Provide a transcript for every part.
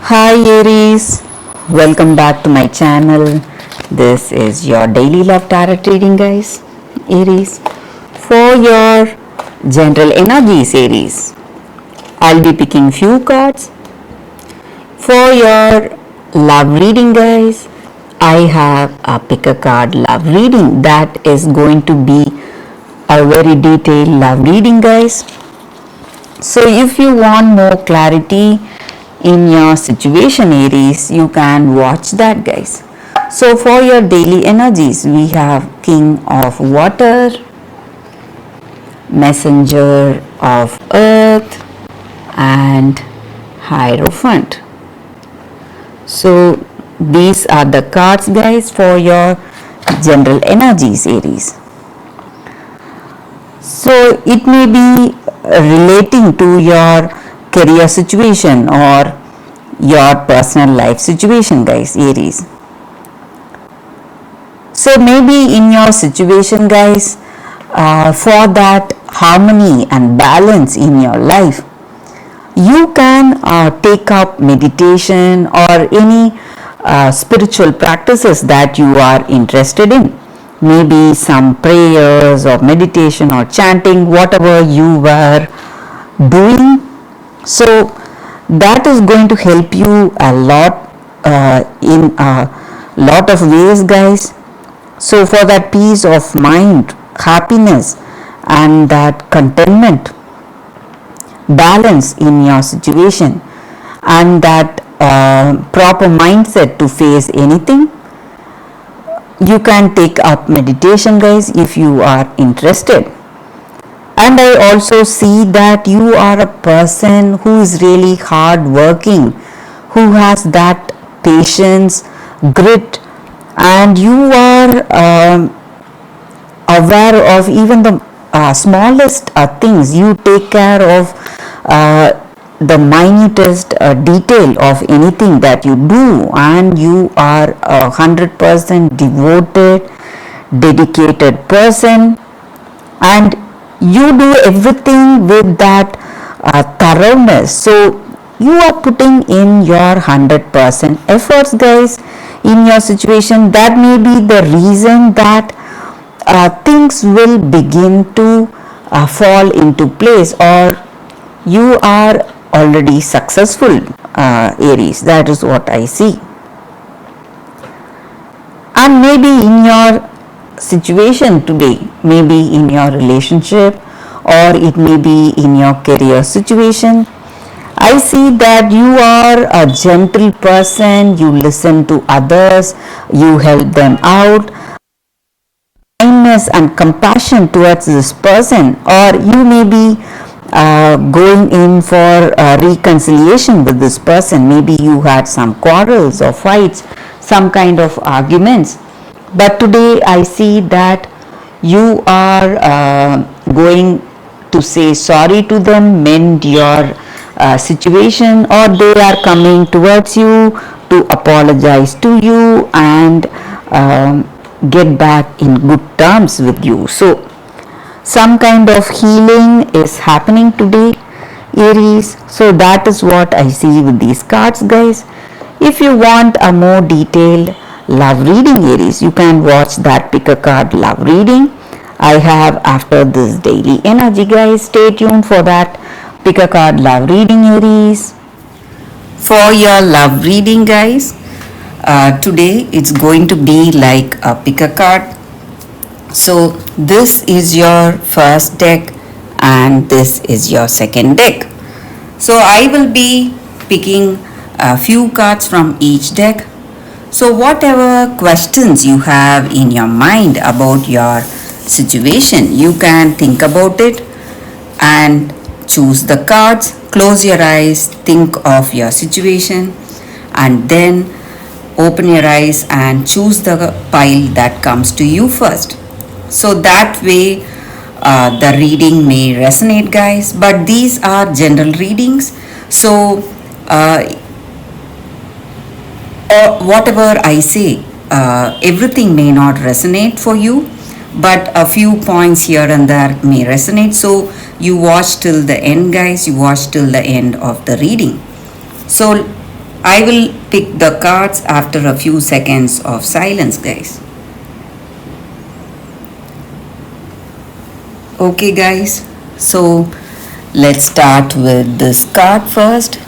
Hi Aries, welcome back to my channel. This is your daily love tarot reading, guys. Aries, for your general energies, Aries, I'll be picking few cards. For your love reading, guys, I have a pick a card love reading that is going to be a very detailed love reading, guys. So if you want more clarity in your situation, Aries, you can watch that, guys. So for your daily energies, we have King of Water, Messenger of Earth, and Hierophant. So these are the cards, guys, for your general energies, Aries. So it may be relating to your career situation or your personal life situation, guys, Aries. So maybe in your situation, guys, for that harmony and balance in your life, you can take up meditation or any spiritual practices that you are interested in. Maybe some prayers or meditation or chanting, whatever you were doing. So that is going to help you a lot in a lot of ways, guys. So for that peace of mind, happiness, and that contentment, balance in your situation, and that proper mindset to face anything, you can take up meditation, guys, if you are interested. And I also see that you are a person who is really hard working, who has that patience, grit, and you are aware of even the smallest things. You take care of the minutest detail of anything that you do, and you are 100% devoted, dedicated person, and you do everything with that thoroughness. So you are putting in your 100% efforts, guys, in your situation. That may be the reason that things will begin to fall into place, or you are already successful, Aries. That is what I see. And maybe in your situation today, maybe in your relationship, or it may be in your career situation, I see that you are a gentle person. You listen to others, you help them out, kindness and compassion towards this person, or you may be going in for reconciliation with this person. Maybe you had some quarrels or fights, some kind of arguments, but today I see that you are going to say sorry to them, mend your situation, or they are coming towards you to apologize to you and get back in good terms with you. So some kind of healing is happening today, Aries. So that is what I see with these cards, guys. If you want a more detailed love reading, Aries, you can watch that pick a card love reading I have after this daily energy, guys. Stay tuned for that pick a card love reading, Aries. For your love reading, guys, today it's going to be like a pick a card. So this is your first deck and this is your second deck. So I will be picking a few cards from each deck. So whatever questions you have in your mind about your situation, you can think about it and choose the cards. Close your eyes, think of your situation, and then open your eyes and choose the pile that comes to you first. So that way the reading may resonate, guys, but these are general readings. So whatever I say, everything may not resonate for you, but a few points here and there may resonate. So you watch till the end, guys. You watch till the end of the reading. So I will pick the cards after a few seconds of silence, guys. Okay, guys, so let's start with this card first.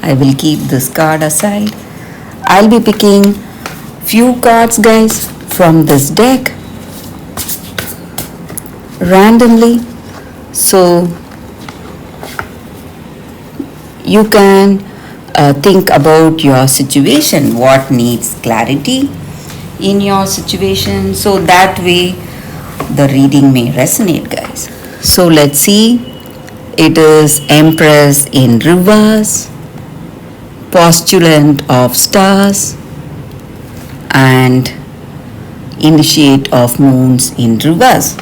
I will keep this card aside. I'll be picking few cards, guys, from this deck randomly. So you can think about your situation, what needs clarity in your situation, so that way the reading may resonate, guys. So let's see. It is Empress in reverse, Postulant of stars, and Initiate of moons in reverse.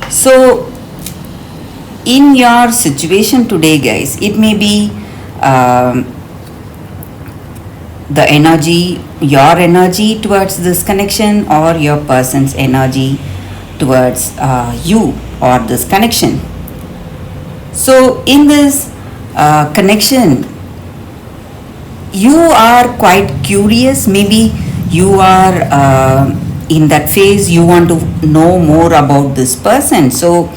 So in your situation today, guys, it may be the energy, your energy towards this connection, or your person's energy towards you or this connection. So in this connection, you are quite curious. Maybe you are in that phase, you want to know more about this person. So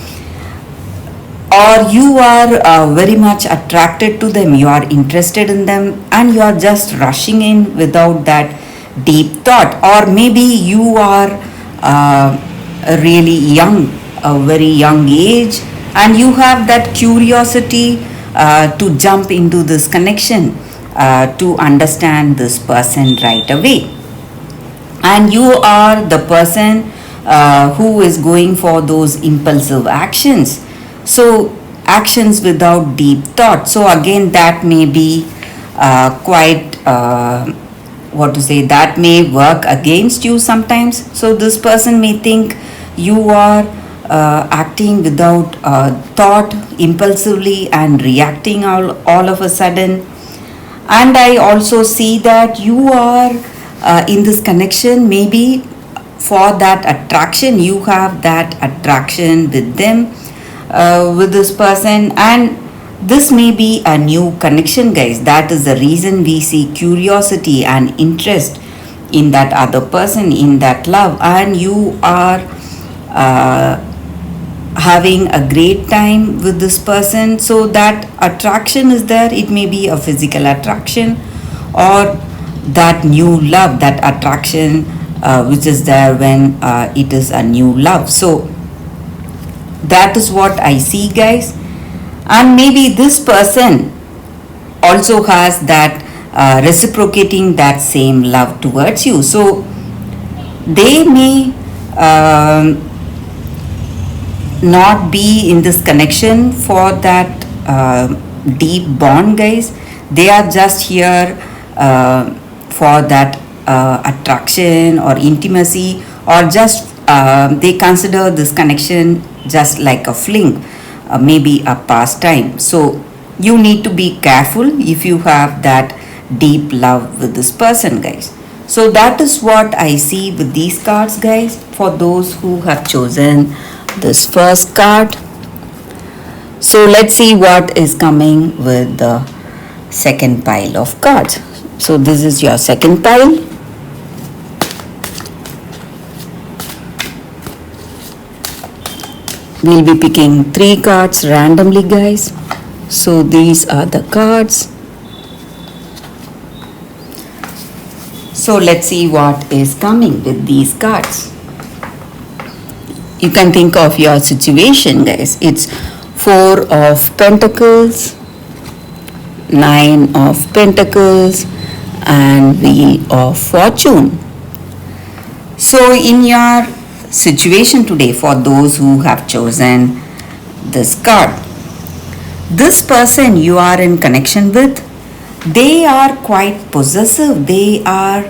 or you are very much attracted to them, you are interested in them, and you are just rushing in without that deep thought. Or maybe you are really young, a very young age, and you have that curiosity to jump into this connection, to understand this person right away. And you are the person who is going for those impulsive actions. So actions without deep thought. So again, that may be quite that may work against you sometimes. So this person may think you are acting without thought, impulsively, and reacting all of a sudden. And I also see that you are in this connection, maybe for that attraction, you have that attraction with them, with this person, and this may be a new connection, guys. That is the reason we see curiosity and interest in that other person, in that love, and you are having a great time with this person. So that attraction is there. It may be a physical attraction, or that new love, that attraction which is there when it is a new love. So that is what I see, guys. And maybe this person also has that reciprocating that same love towards you. So they may not be in this connection for that deep bond, guys. They are just here for that attraction or intimacy, or just they consider this connection just like a fling, maybe a pastime. So you need to be careful if you have that deep love with this person, guys. So that is what I see with these cards, guys, for those who have chosen this first card. So let's see what is coming with the second pile of cards. So this is your second pile. We'll be picking 3 cards randomly, guys. So these are the cards. So let's see what is coming with these cards. You can think of your situation, guys. It's 4 of Pentacles, 9 of Pentacles, and Wheel of Fortune. So in your situation today, for those who have chosen this card, this person you are in connection with, they are quite possessive. They are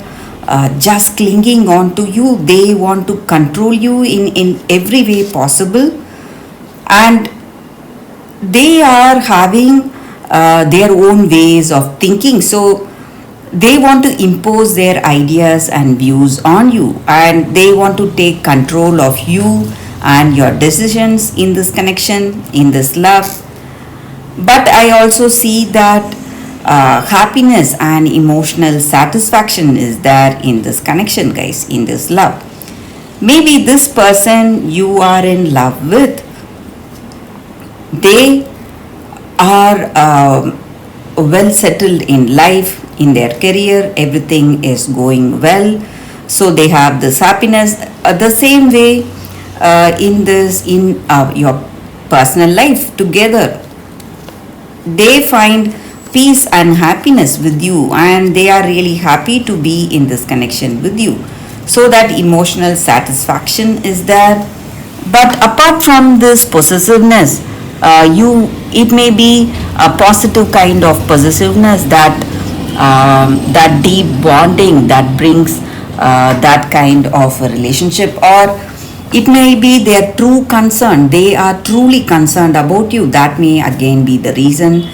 just clinging on to you. They want to control you in every way possible, and they are having their own ways of thinking. So they want to impose their ideas and views on you, and they want to take control of you and your decisions in this connection, in this love. But I also see that happiness and emotional satisfaction is there in this connection, guys, in this love. Maybe this person you are in love with, they are well settled in life, in their career, everything is going well, so they have this happiness. The same way in your personal life together, they find peace and happiness with you, and they are really happy to be in this connection with you, so that emotional satisfaction is there. But apart from this possessiveness, you it may be a positive kind of possessiveness, that deep bonding that brings that kind of a relationship, or it may be their true concern, they are truly concerned about you. That may again be the reason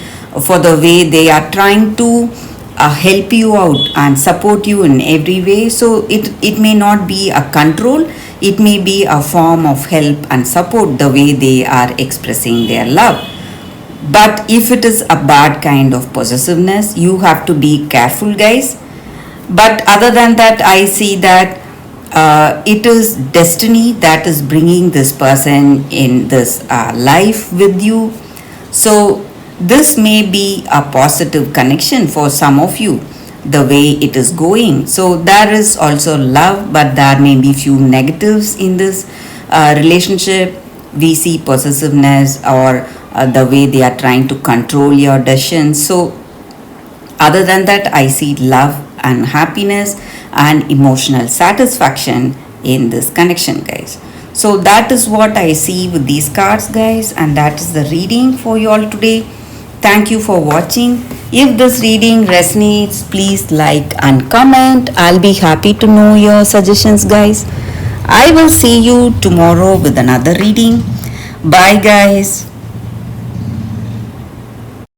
for the way they are trying to help you out and support you in every way. So it may not be a control, it may be a form of help and support, the way they are expressing their love. But if it is a bad kind of possessiveness, you have to be careful, guys. But other than that, I see that it is destiny that is bringing this person in this life with you. So this may be a positive connection for some of you, the way it is going. So there is also love, but there may be few negatives in this relationship. We see possessiveness, or the way they are trying to control your decisions. So other than that, I see love and happiness and emotional satisfaction in this connection, guys. So that is what I see with these cards, guys, and that is the reading for you all today. Thank you for watching. If this reading resonates, please like and comment. I'll be happy to know your suggestions, guys. I will see you tomorrow with another reading. Bye, guys.